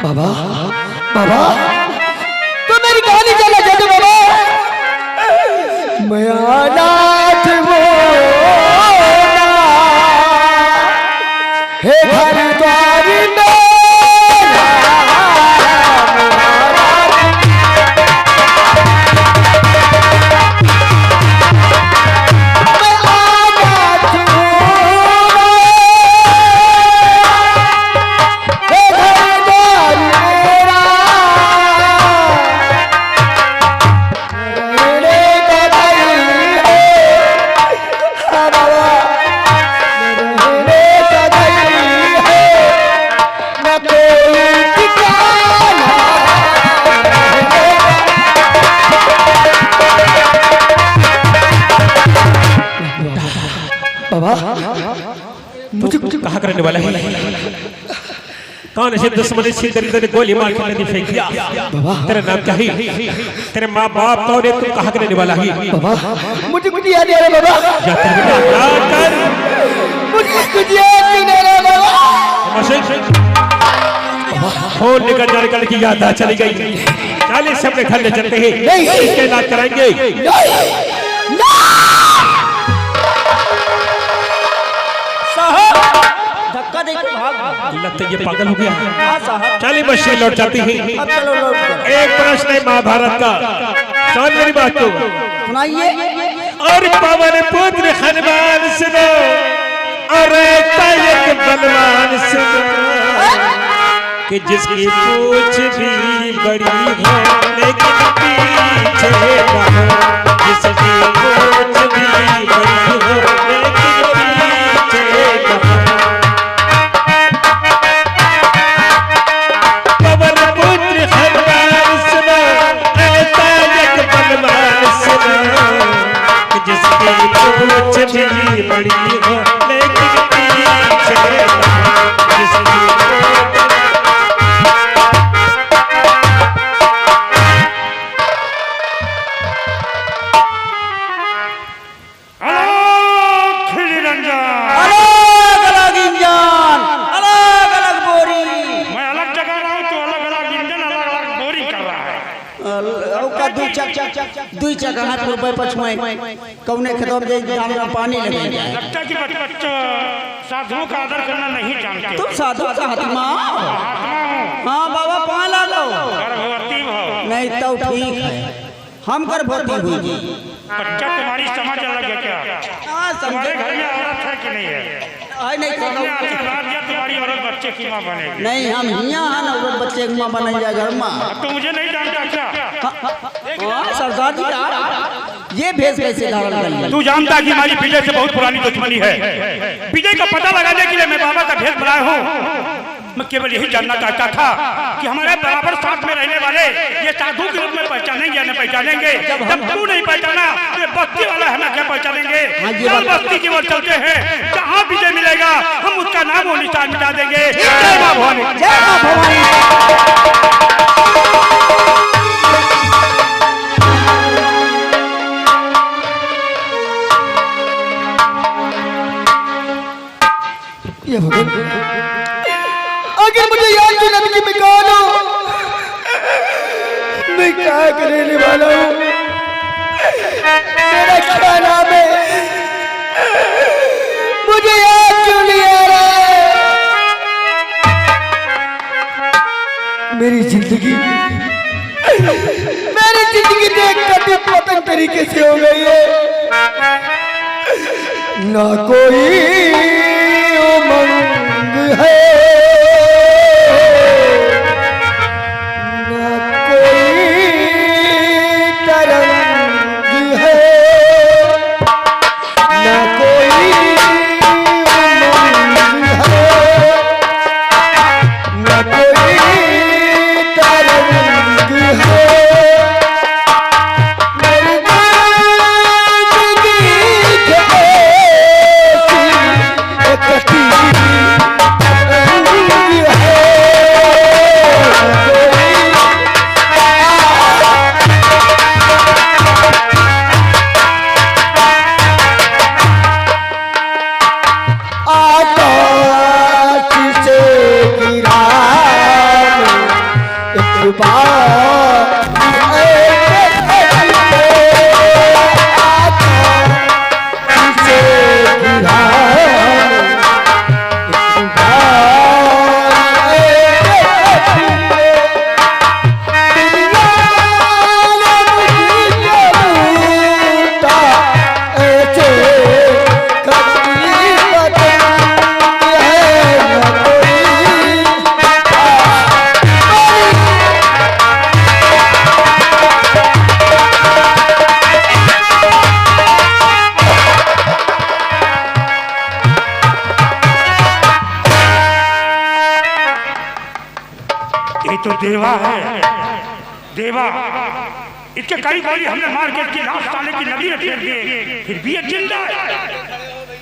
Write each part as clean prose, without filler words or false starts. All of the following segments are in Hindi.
बाबा बाबा तो मेरी कहानी चला जाते बाबा। मैं अनाथ वो हे घर द्वार में मुझे कहा करने वाला है कौन से दुश्मन से दरिद्र गोली मार के नदी फेंक दिया। तेरा नाम क्या है? तेरे माँ बाप कौन है? तू कहा करने वाला है? मुझे कुछ याद नहीं आ रहा बाबा। जा तेरे बेटा कर मुझे कुछ याद नहीं आ रहा बाबा। फोन लेकर जाने का की याद आ चली गई। चालीस से अपने घर ले चलते हैं, इसके इलाज कराएंगे। धक्का देकर भाग। लगता है ये पागल हो गया। चलिए मशीन लौट जाती है। एक प्रश्न है महाभारत का, समझ मेरी बात को सुनाइए। और पवन पुत्र हनुमान सुनो और एक बलवान सुनो कि जिसकी पूछ भी बड़ी हो लेकिन पीछे न हो, जिसकी पूछ भी बड़ी हो लेकिन पीछे न हो। पवन पुत्र हनुमान सुनो ऐसा एक बलवान सुनो कि जिसकी पूछ भी बड़ी हो लेकिन पीछे न हो, जिसकी दुई चक्का हाथ रुपए पछुए कौने खेतों में जाने में पानी लगे। लगता है कि बच्चा साधुओं का आदर करना नहीं जानते। तुम साधु का हाथमा? हाँ बाबा पाँव लागो। गर्भवती हो नहीं तो ठीक है, हम गर्भवती हुई। बच्चा तुम्हारी समझ अलग है क्या? हाँ तुम्हारे समझे। घर में औरत है कि नहीं है? नहीं तुमने आशीर्वाद दिया तुम्हारी औरत बच्चे की माँ बनेगी। नहीं हम यहाँ ना औरत बच्चे की माँ बन जाए घर में। अब तो मुझे नहीं जानता क्या? सरदार जी ये भेष कैसे धारण कर लिया? तू जानता कि हमारी विजय से बहुत पुरानी दुश्मनी है। विजय का पता लगाने के लिए मैं बाबा का भेष बनाया हूँ। मैं केवल यही जानना चाहता था कि हमारे बराबर साथ में रहने वाले ये साधु के रूप में पहचानेंगे या नहीं पहचानेंगे। जब तू नहीं पहचाना तो ये बस्ती वाला हमें क्या पहचानेंगे? चल बस्ती की ओर चलते हैं, जहाँ विजय मिलेगा हम उसका नाम और निशान मिटा देंगे। जय मां भवानी। जय मां भवानी। ये भगवान अगर मुझे याद तो नबी की मैं कौन हूँ, मैं क्या करने वाला हूँ, मेरा क्या नाम है, मुझे याद क्यों नहीं आ रहा है। मेरी जिंदगी देख कर पतंग तरीके से हो गई है। ना कोई उमंग है, ये तो देवा है, देवा। इसके कई गोली हमने मार के इसकी लाश साले की नदी में फेंक दिए, फिर भी ये जिंदा है।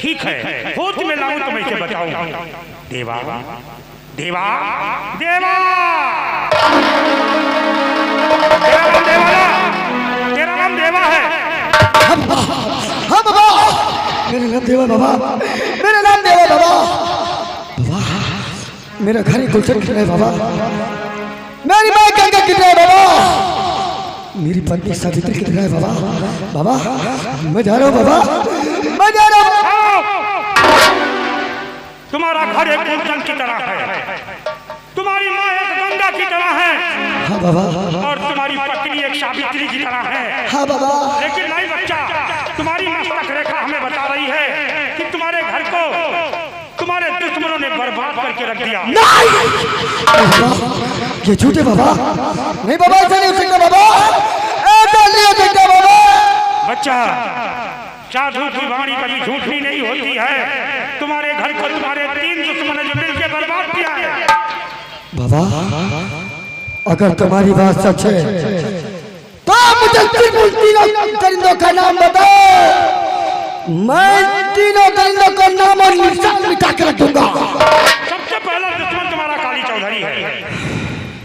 ठीक है, होश में लाऊं तो मैं इसे बताऊं। देवा, देवा, देवा, तेरा नाम देवा है। हाँ बाबा, मेरा नाम देवा बाबा, मेरा नाम देवा बाबा। बाबा, मेरा घर ही गुलशन कितना है बाबा, मेरी माँ गंगा कितना है बाबा, मेरी पत्नी सावित्री कितना है बाबा। बाबा मैं जा रहा हूँ बाबा, मैं जा रहा हूँ। तुम्हारा घर एक गुलशन की तरह है, तुम्हारी माँ एक गंगा की तरह है। हाँ बाबा। और तुम्हारी पत्नी एक सावित्री की तरह है। हाँ बाबा। लेकिन नहीं बच्चा, तुम्हारी मस्तक रेखा हमें बता रही है कि तुम्हारे घर को तुम्हारे दुश्मनों ने बर्बाद करके रख दिया। नहीं, ये झूठे बाबा, नहीं बाबा, ऐसा नहीं हो सकता बाबा, ऐसा नहीं हो सकता बाबा। बच्चा, साधु की वाणी कभी झूठी नहीं होती है। तुम्हारे घर को तुम्हारे 3 दुश्मनों ने मिलकर बर्बाद किया है। बाबा, अगर तुम्हारी बात सच है तो मुझे सिर्फ उन तीनों परिंदों का नाम बताओ, मैं तीनों परिंदों का नाम और निशान मिटा कर रख दूंगा। सबसे पहला दुश्मन तुम्हारा काली चौधरी है,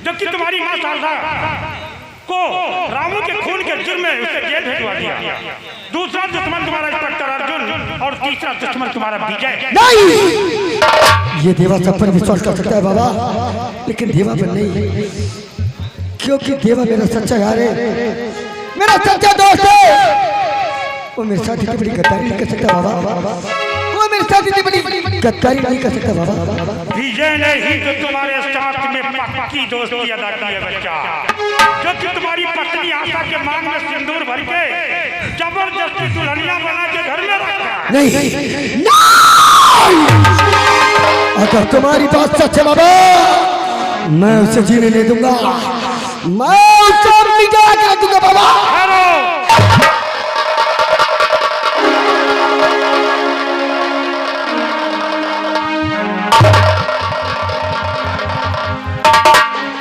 जबकि तुम्हारी माँ शारदा को रामू के खून के जुर्म में उसे जेल भिजवा दिया। दूसरा दुश्मन तुम्हारा इंस्पेक्टर अर्जुन और तीसरा दुश्मन तुम्हारा विजय। नहीं, ये देवा सब पर विश्वास कर सकता है बाबा, लेकिन देवा पर नहीं, क्योंकि देवा मेरा सच्चा यार है, मेरा सच्चा दोस्त है। वो मेरे साथ इतनी बड़ी गद्दारी नहीं कर सकता बाबा, वो मेरे साथ इतनी बड़ी गद्दारी नहीं कर सकता बाबा। विजय ने ही तो तुम्हारे साथ में पक्की दोस्ती अदा की है बच्चा, जबकि तुम्हारी पत्नी आशा के मांग में सिंदूर भर के जबरदस्ती दुल्हनिया बना के घर में रखा। नहीं, नहीं, अगर तुम्हारी बात सच है बाबा, मैं उसे जीने नहीं दूंगा, मैं उसे मिटा के दूंगा बाबा।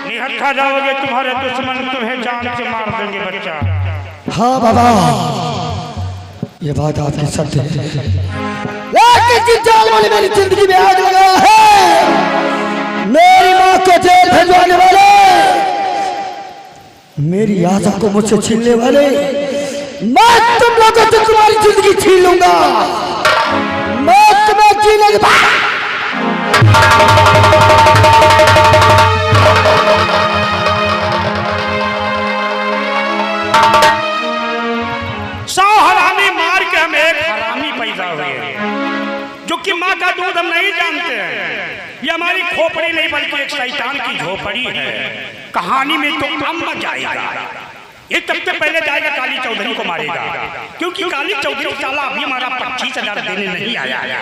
निहत्था जाओगे, तुम्हारे दुश्मन तुम्हें जान से मार देंगे बच्चा। हाँ बाबा, ये बात आपकी सत्य है, लेकिन जिस जाल वाले मेरी जिंदगी में आग लगाया है, मेरी माँ को जेल भिजवाने वाले, मेरी आशा को मुझसे छीनने वाले, मैं तुम लोगों से तुम्हारी जिंदगी छीन लूंगा, मैं तुम्हें जीने के बाद। जो कि माँ का दूध हम नहीं जानते हैं, ये हमारी खोपड़ी नहीं बल्कि एक शैतान की झोपड़ी है। कहानी में तो अम्मा जाएगा, ये सबसे पहले जाएगा काली चौधरी को मारेगा, क्योंकि काली चौधरी साला अभी हमारा 25,000 देने नहीं आया है।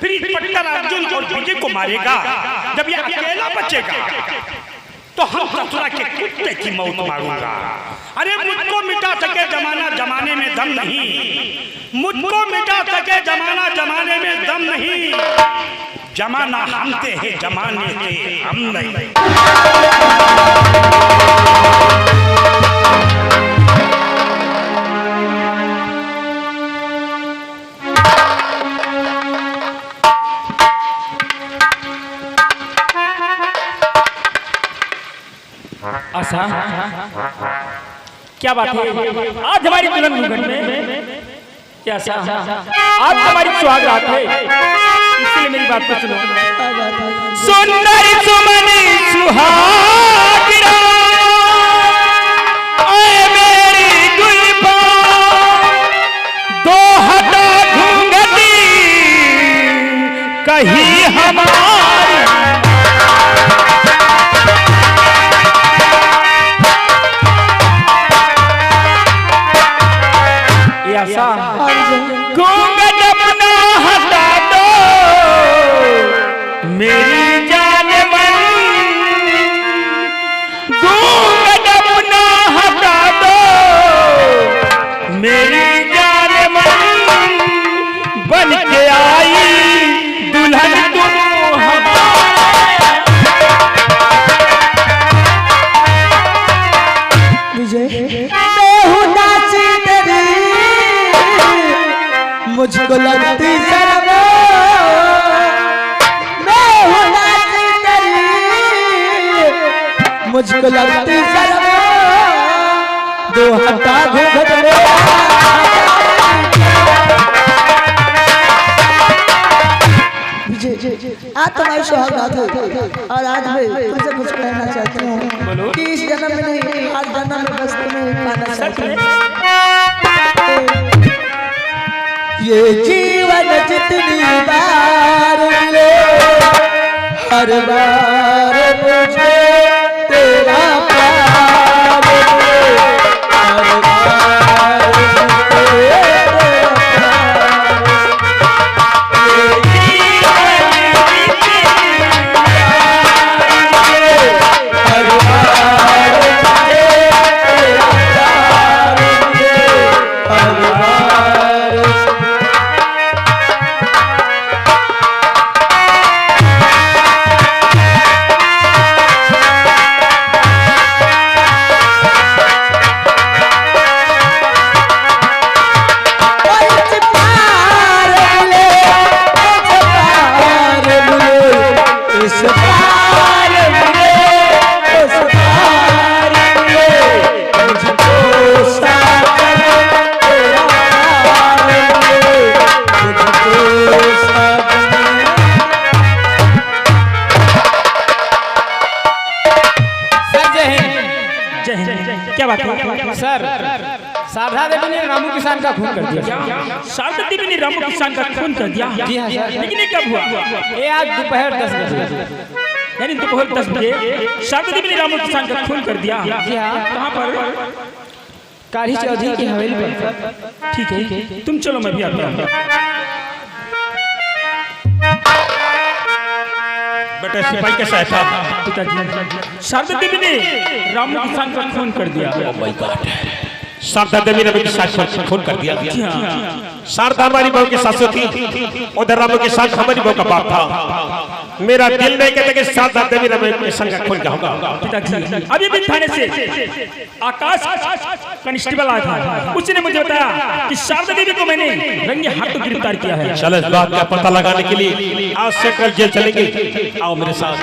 फिर इंस्पेक्टर अर्जुन और विजय को मारेगा, जब ये अकेला बचेगा तो हम ससुरा के कुत्ते की मौत मारूंगा। अरे मुझको मिटा सके जमाना, जमाने में दम नहीं, मुझको मिटा सके जमाना, जमाने में दम नहीं, जमाना हमसे है, जमाने से हम नहीं। आशा, क्या बात है, आज हमारी दुल्हन मुंगट में क्या आशा, आज हमारी सुहागरात है, इसलिए मेरी बात को सुनो। सुंदर सुमनी सुहागरात, ओए मेरी गुलबान, दो हटा घूंघटी कहीं हमारी, घूंघट अपना हटा दो मेरी जान मन, घूंघट अपना हटा दो मेरी जान मन, बन के आई दुल्हन मुझको लगती शर्म दो हटा घूंघट में आज तुम्हारी सुहागरात है और आज मैं तुमसे कुछ कहना चाहती हूँ कि इस जन्म में नहीं हर जन्म में बस तुम्हें पाना चाहती हूँ। ये जीवन जितनी बार मिले हर बार मुझे तेरा प्यार मिले हर बार सर, शारदा देवी ने रामू किसान का खून कर दिया। शारदा देवी ने रामू किसान का खून कर दिया? जी हाँ सर। लेकिन ये कब हुआ? ये आज दोपहर 10 बजे, यानी दोपहर 10 बजे शारदा देवी ने रामू किसान का खून कर दिया। जी हाँ। कहाँ पर? काली चौधरी की हवेली पर। ठीक है, तुम चलो, मैं भी आता हूँ। बेटा सिपाही कैसा है साहब? पिताजी, शारदा देवी ने रामू किसान का खून कर दिया। शारदा देवी ने मेरी सास पर खून कर दिया। शारदा हमारी बहू की सासू थी, उधर रामू के साथ हमारी बहू का बाप था। मेरा दिल नहीं कहता कि शारदा देवी ने मेरे संग खून का होगा। पिताजी, अभी भी थाने से आकाश कांस्टेबल आया था, उसने मुझे बताया कि शारदा देवी को मैंने रंगे हाथों गिरफ्तार किया है। चलो इस बात का पता लगाने के लिए आज से कल जेल चलेंगे। आओ मेरे साथ।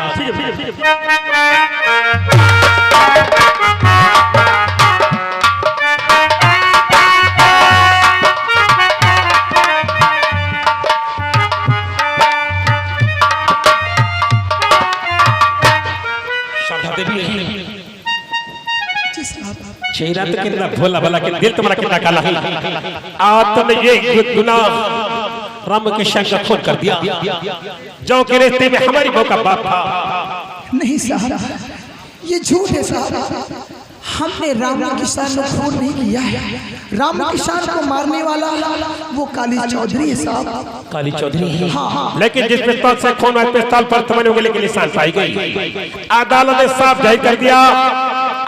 चेहरा तो कितना भोला भला के दिल तुम्हारा कितना काला है। आज तुमने ये गुनाह राम किशन का खून कर दिया, जो के रिश्ते में हमारी बहू का बाप था। नहीं साहब, ये झूठ है साहब। हमने रामू किसान को खून नहीं किया है। रामू किसान को मारने वाला वो काली चौधरी है साहब। काली चौधरी है? हाँ। लेकिन जिस पिस्तौल से खून हुआ, पिस्तौल पर तुम्हारे उंगली के निशान पाई गई। अदालत ने साफ जाहिर कर दिया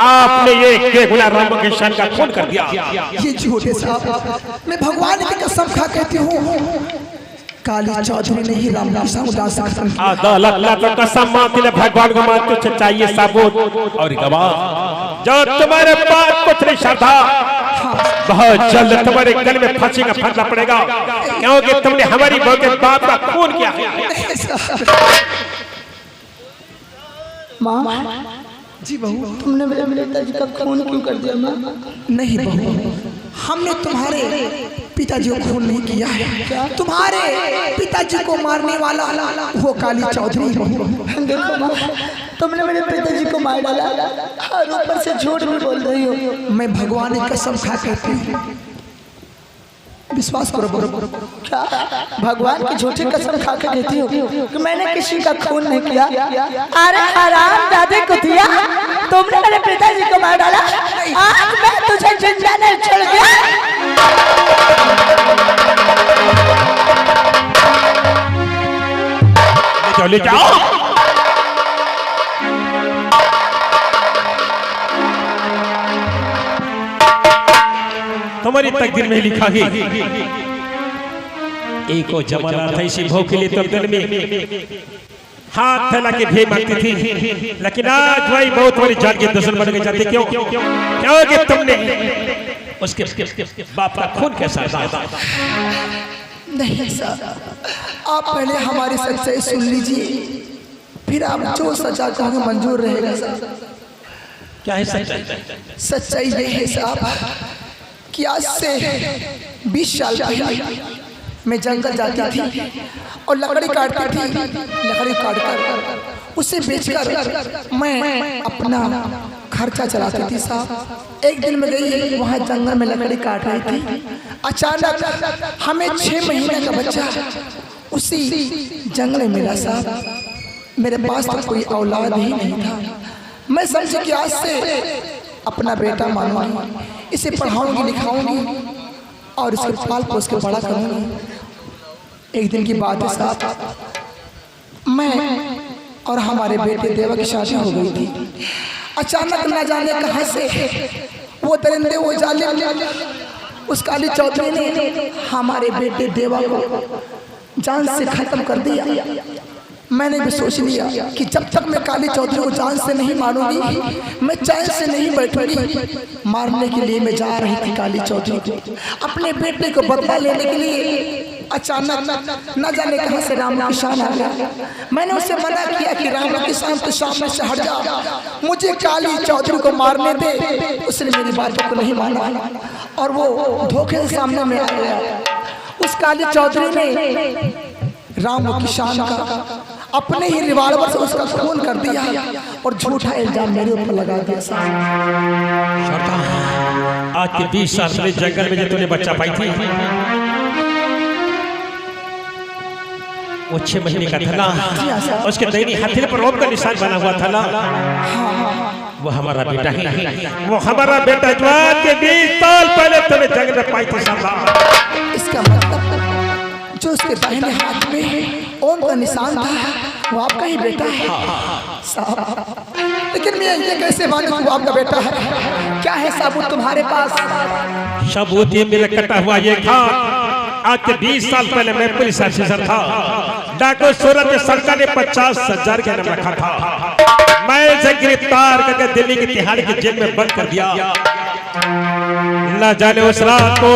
आपने ये गुनाह रामू किसान का खून कर दिया। ये झूठ है साहब। मैं भगवान की कसम खा कहती हूँ, काली चौधरी ने ही रामू किसान को दास खत्म किया। अदालत ने तो कसम मानती है, भगवान को मानते हो, चाहिए सबूत और गवाह। जो तुम्हारे पास कुछ नहीं श्रद्धा, बहुत जल्द तुम्हारे गले में फांसी का फंदा पड़ेगा, क्योंकि तुमने हमारी बहू के बाप का खून किया है। माँ जी, बहू तुमने मेरे पिताजी का खून क्यों कर दिया माँ? नहीं बहू, हमने तुम्हारे पिताजी को खून नहीं किया है। तुम्हारे पिताजी को मारने वाला वो काली चौधरी। देखो माँ, तुमने मेरे पिताजी को मार डाला और ऊपर से झूठ भी बोल रही हो। मैं भगवान की कसम खा कहती हूँ, विश्वास करो। क्या भगवान की झूठी कसम खा के कहती हूँ कि मैंने किसी का खून नहीं किया? अरे हराम दादे कुतिया, तुमने मेरे पिताजी को मार डाला, आज मैं तुझे जिंदा नहीं छोड़ दिया। ले जाओ। तुम्हारी तकदीर में लिखा है, एक और जमाना था इसी भोग के लिए, तो दिल में हाथ फैला के भे मांगती थी। लेकिन आज भाई बहुत बड़ी जान के दुश्मन बन के जाते। क्यों? क्योंकि तुमने उसके बाप का खून कैसा है? नहीं सर, आप पहले हमारी सच्चाई सुन लीजिए, फिर आप जो सजा कहोगे मंजूर रहेगा सर। क्या है सच्चाई? सच्चाई ये है साहब कि आज से 20 साल पहले मैं जंगल जाती थी और लकड़ी काटती थी। लकड़ी काटकर उसे बेचकर मैं अपना खर्चा चलाती थी साहब। एक दिन मैं गई वहाँ जंगल में लकड़ी काट रही थी। अचानक हमें 6 महीने का बच्चा उसी जंगल में मिला साहब। मेरे पास तो कोई औलाद ही नहीं था। मैं समझी कि आज से अपना बेटा मानूंगी, इसे पढ़ाऊंगी लिखाऊंगी और इसके पाल पोस के बड़ा करूंगी। एक दिन की बात है साहब, मैं और हमारे बेटे देवा की शादी हो गई थी। अचानक न जाने कहां से वो दरिंदे वो जालिम उस काली चौधरी ने हमारे बेटे देवा को जान से खत्म कर दिया। मैंने भी सोच लिया कि जब तक मैं काली चौधरी को जान से नहीं मारूंगी मैं चैन से नहीं बैठूंगी। मारने के लिए मैं जा रही थी काली चौधरी को, अपने बेटे को बदला लेने के लिए। अचानक न जाने कहां से राम किसान आ गया। मैंने उसे मना किया कि राम किसान तो सामने से हट जा, मुझे काली चौधरी को मारने दे। उसने मेरी बातों को नहीं माना और वो धोखे से सामने में आ गया। उस काली चौधरी ने राम किसान का अपने ही रिवाल्वर से उसका खून कर दिया और झूठा इल्जाम मेरे ऊपर लगा दिया। आज के 20 साल पहले जंगल में जो तूने बच्चा पाई थी वो 6 महीने का था ना, उसके दैनी हथेली पर रोप का निशान बना हुआ था ना, वो हमारा बेटा ही, वो हमारा बेटा जवान के 20 साल पहले तूने जंगल में पाई थी साहब। इसका मतलब जो उसके दाहिने हाथ में ओम का निशान था वो आपका ही बेटा है साहब। लेकिन मैं ये कैसे मानूं वो आपका बेटा है? क्या है सबूत तुम्हारे पास? सबूत ये मेरा कटा हुआ ये था। आज के 20 साल पहले मैं पुलिस ऑफिसर था। डाकू सूरत में सरकार ने 50,000 का इनाम रखा था। मैं इसे गिरफ्तार करके दिल्ली की तिहाड़ की जेल में बंद कर दिया। न जाने उस रात को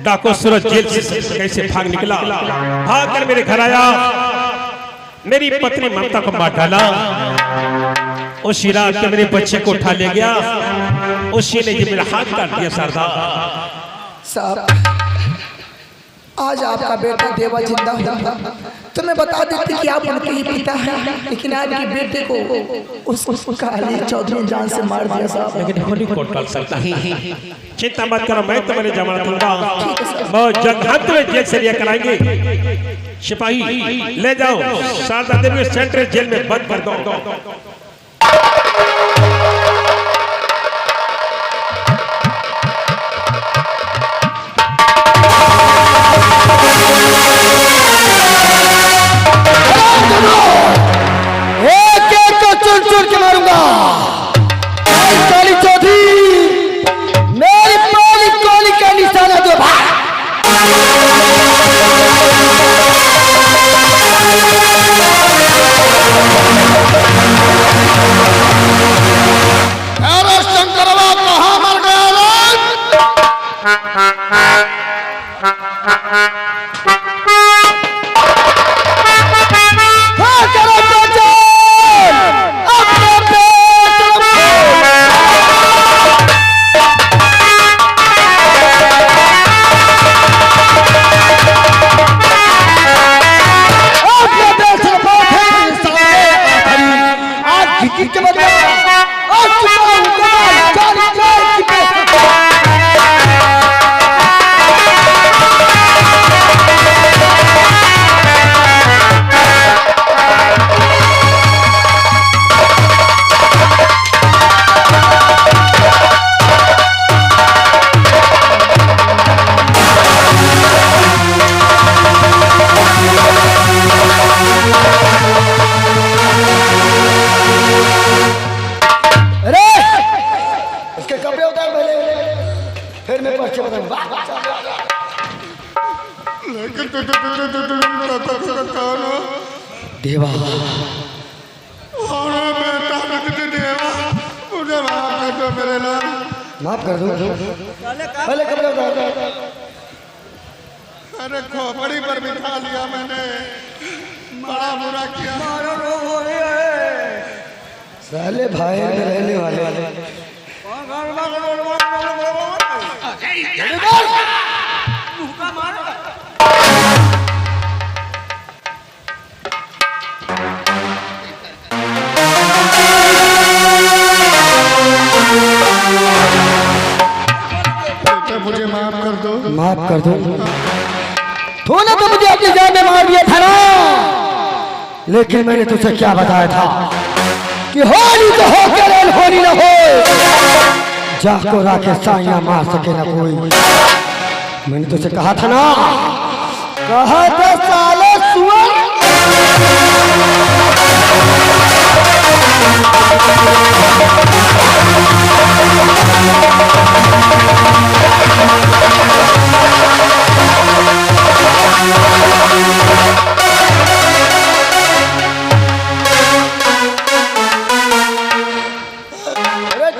डाकू सूरत जेल से कैसे भाग निकला, भाग कर मेरे घर आया, मेरी पत्नी ममता को मार डाला। उसी रात के मेरे बच्चे को उठा ले गया, उसी ने मेरा हाथ काट दिया सरदार साहब। आज आपका बेटा देवा जिंदा होता तो मैं बता देती कि आप उनके ही पिता हैं, लेकिन आपके बेटे को उस काली चौधरी ने जान से मार दिया साहब। लेकिन होली कोर्ट टाल सकता है। चिंता मत करो, मैं तुम्हारे जमानत दूंगा। बहुत जल्द हम तुम्हें जेल से लिया कराएंगे। सिपाही ले जाओ, शारदा देवी सेंट्रल जेल में बंद कर दो। एक को चुन चुन के मारूंगा। काली चौधरी मेरी पहली गोली का निशाना दो भाई। अरे शंकरवा कहाँ मर गया रे? हाँ करो चाचा, अपने पेट अपने देश से बहुत है सारे आज की के बदले आज चुनाव का जारी फिर मैं पर्चे बताऊंगा। देवा माफ कर दो। पहले कपड़े उतार। अरे खोपड़ी पर बिठा लिया मैंने, बड़ा बुरा किया। साले भाई में रहने वाले बेटा मुझे माफ कर दो। माफ कर दो। तूने तो मुझे अपनी जान में मार दिया था ना, लेकिन मैंने तुझसे क्या बताया था कि होली तो हो के रेल होली न हो, जाको राके साइया मार सके ना कोई। मैंने तुझसे कहा था ना, कहा था साले सुअर। अरे